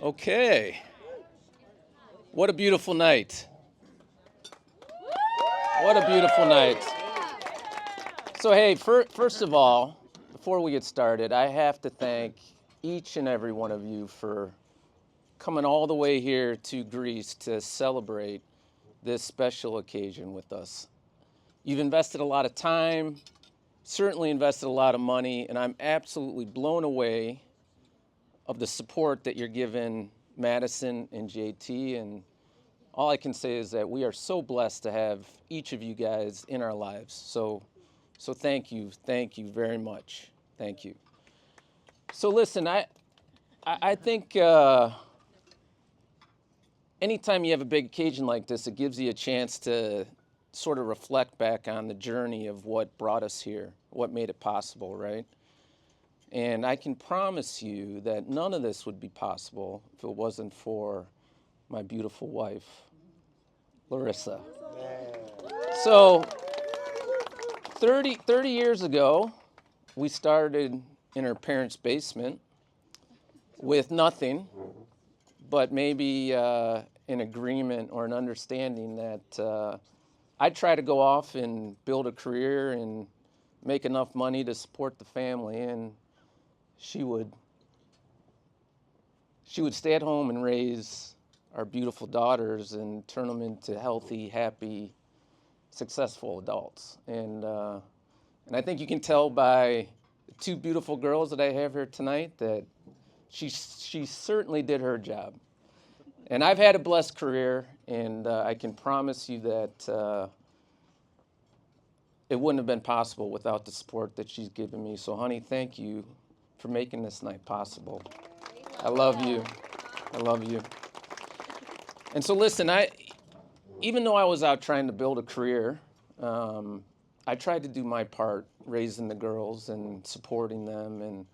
Okay. What a beautiful night. What a beautiful night. So, hey, first of all, before we get started, I have to thank each and every one of you for coming all the way here to Greece to celebrate this special occasion with us. You've invested a lot of time, certainly invested a lot of money, and I'm absolutely blown away of the support that you're giving Madison and JT. And all I can say is that we are so blessed to have each of you guys in our lives. So thank you very much. Thank you. So listen, I think anytime you have a big occasion like this, it gives you a chance to sort of reflect back on the journey of what brought us here, what made it possible, right? And I can promise you that none of this would be possible if it wasn't for my beautiful wife, Larissa. So 30 years ago, we started in her parents' basement with nothing, but maybe an agreement or an understanding that I'd try to go off and build a career and make enough money to support the family, and she would stay at home and raise our beautiful daughters and turn them into healthy, happy, successful adults. And I think you can tell by the two beautiful girls that I have here tonight that she certainly did her job. And I've had a blessed career, and I can promise you that it wouldn't have been possible without the support that she's given me. So, honey, thank you for making this night possible. I love you. I love you. And so, listen, even though I was out trying to build a career, I tried to do my part, raising the girls and supporting them,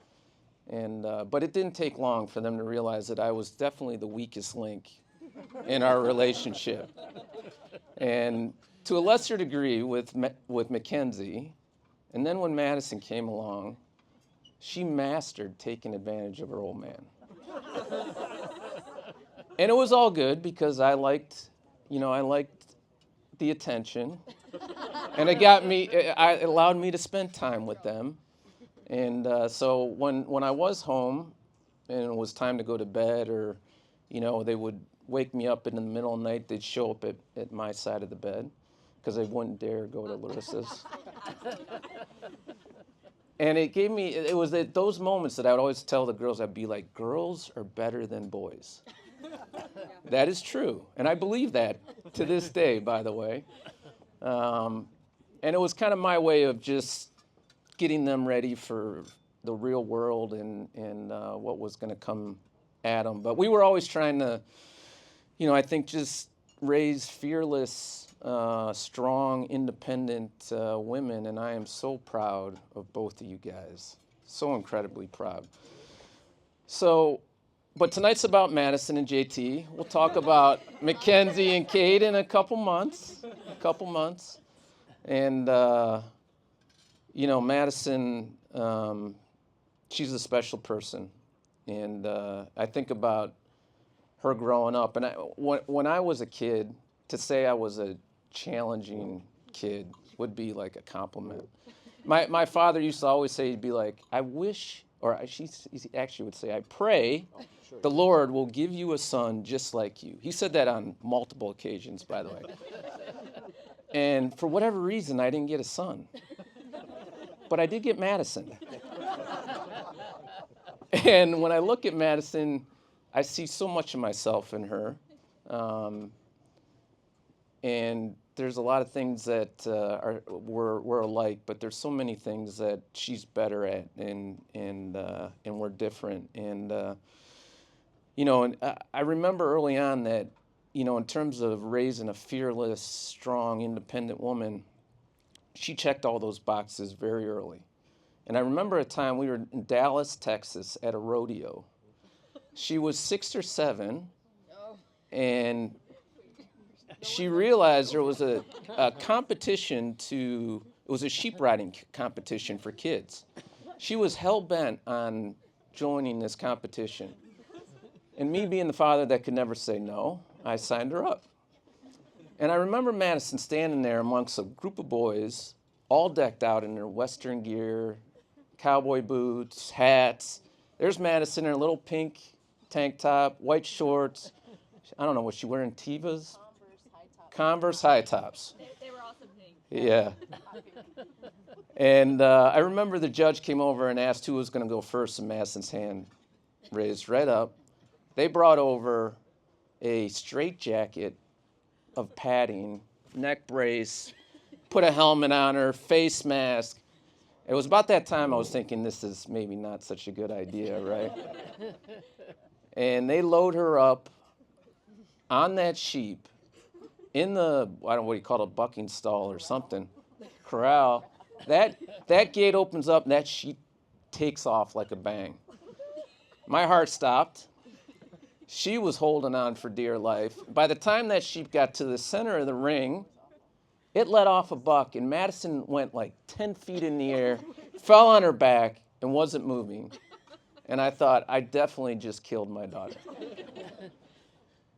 but it didn't take long for them to realize that I was definitely the weakest link in our relationship. And to a lesser degree with Mackenzie, and then when Madison came along, she mastered taking advantage of her old man. And it was all good because I liked the attention, and it allowed me to spend time with them. And so when I was home and it was time to go to bed, or they would wake me up in the middle of the night, they'd show up at my side of the bed because they wouldn't dare go to Larissa's. And it was at those moments that I would always tell the girls, I'd be like, girls are better than boys. That is true. And I believe that to this day, by the way. And it was kind of my way of just getting them ready for the real world and what was going to come at them. But we were always trying to, I think just raise fearless, strong, independent women. And I am so proud of both of you guys. So incredibly proud. But tonight's about Madison and JT. We'll talk about Mackenzie and Kate in a couple months. And, Madison, she's a special person. And I think about her growing up. And when I was a kid, to say I was a challenging kid would be like a compliment. My father used to always say, he'd be like, I wish, or he actually would say, I pray the Lord will give you a son just like you. He said that on multiple occasions, by the way. And for whatever reason, I didn't get a son. But I did get Madison. And when I look at Madison, I see so much of myself in her. And there's a lot of things that we're alike, but there's so many things that she's better at, and we're different. And and I remember early on that, in terms of raising a fearless, strong, independent woman, she checked all those boxes very early. And I remember a time we were in Dallas, Texas at a rodeo. She was 6 or 7, and she realized there was a competition it was a sheep riding competition for kids. She was hell-bent on joining this competition. And me being the father that could never say no, I signed her up. And I remember Madison standing there amongst a group of boys, all decked out in their Western gear, cowboy boots, hats. There's Madison in her little pink tank top, white shorts. I don't know, was she wearing Tevas? Converse high tops. They were also pink. Yeah. And I remember the judge came over and asked who was going to go first, and Madison's hand raised right up. They brought over a straitjacket of padding, neck brace, put a helmet on her, face mask. It was about that time I was thinking this is maybe not such a good idea, right? And they load her up on that sheep in the, I don't know what you call it, a bucking stall or something, corral. That gate opens up and that sheep takes off like a bang. My heart stopped. She was holding on for dear life. By the time that sheep got to the center of the ring, it let off a buck, and Madison went like 10 feet in the air, fell on her back, and wasn't moving. And I thought, I definitely just killed my daughter.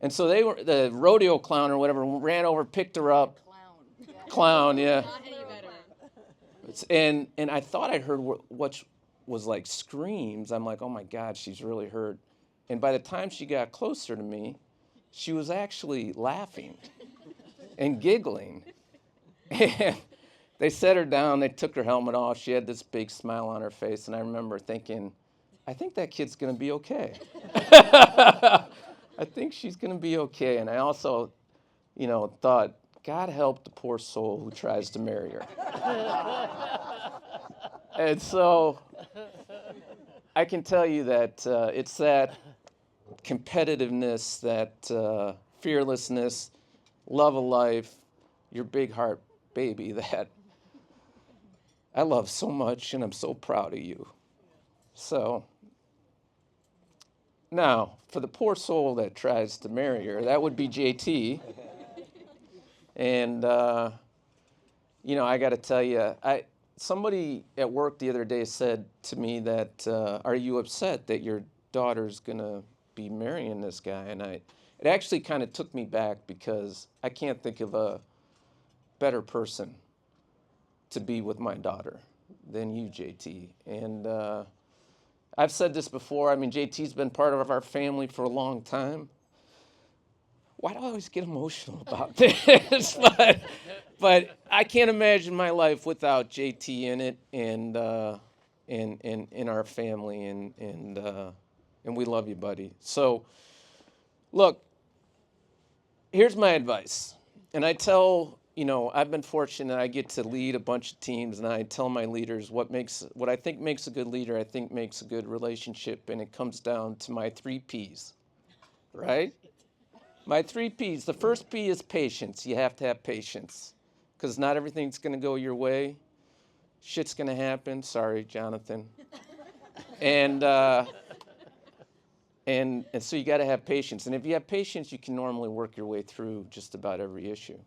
And so the rodeo clown or whatever ran over, picked her up. Clown, yeah. Not any better. And I thought I heard what was like screams. I'm like, oh my God, she's really hurt. And by the time she got closer to me, she was actually laughing and giggling. And they set her down, they took her helmet off. She had this big smile on her face, and I remember thinking, I think that kid's gonna be okay. I think she's gonna be okay. And I also, thought, God help the poor soul who tries to marry her. And so I can tell you that it's that competitiveness, that fearlessness, love of life, your big heart baby that I love so much, and I'm so proud of you. So now, for the poor soul that tries to marry her, that would be JT. And, I got to tell you, somebody at work the other day said to me that, are you upset that your daughter's going to be marrying this guy? And it actually kind of took me back, because I can't think of a better person to be with my daughter than you, JT. And I've said this before. I mean, JT's been part of our family for a long time. Why do I always get emotional about this? But I can't imagine my life without JT in it, and in our family, and we love you, buddy. So, look, here's my advice, and I tell. I've been fortunate. I get to lead a bunch of teams, and I tell my leaders what I think makes a good leader. I think makes a good relationship, and it comes down to my 3 P's, right? My 3 P's. The first P is patience. You have to have patience, because not everything's going to go your way. Shit's going to happen. Sorry, Jonathan. And so you got to have patience. And if you have patience, you can normally work your way through just about every issue.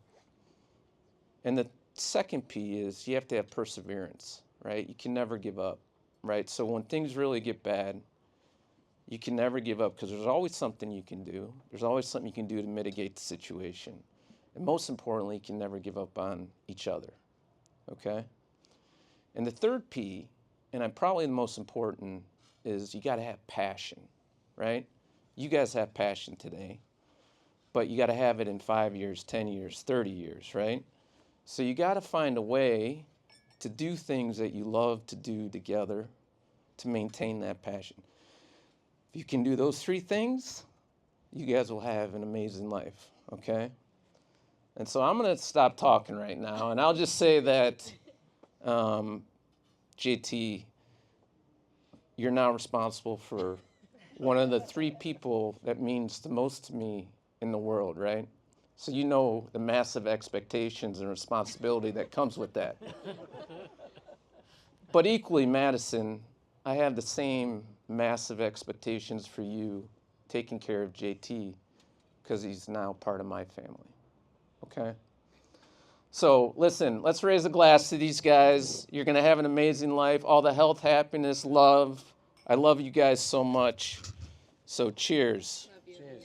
And the second P is you have to have perseverance, right? You can never give up, right? So when things really get bad, you can never give up, because there's always something you can do. There's always something you can do to mitigate the situation. And most importantly, you can never give up on each other, okay? And the third P, and I'm probably the most important, is you got to have passion, right? You guys have passion today, but you got to have it in 5 years, 10 years, 30 years, right? So you got to find a way to do things that you love to do together to maintain that passion. If you can do those 3 things, you guys will have an amazing life, okay? And so I'm going to stop talking right now, and I'll just say that, JT, you're now responsible for one of the 3 people that means the most to me in the world, right? So you know the massive expectations and responsibility that comes with that. But equally, Madison, I have the same massive expectations for you taking care of JT, because he's now part of my family, okay? So listen, let's raise a glass to these guys. You're going to have an amazing life, all the health, happiness, love. I love you guys so much. So cheers. Love you. Cheers.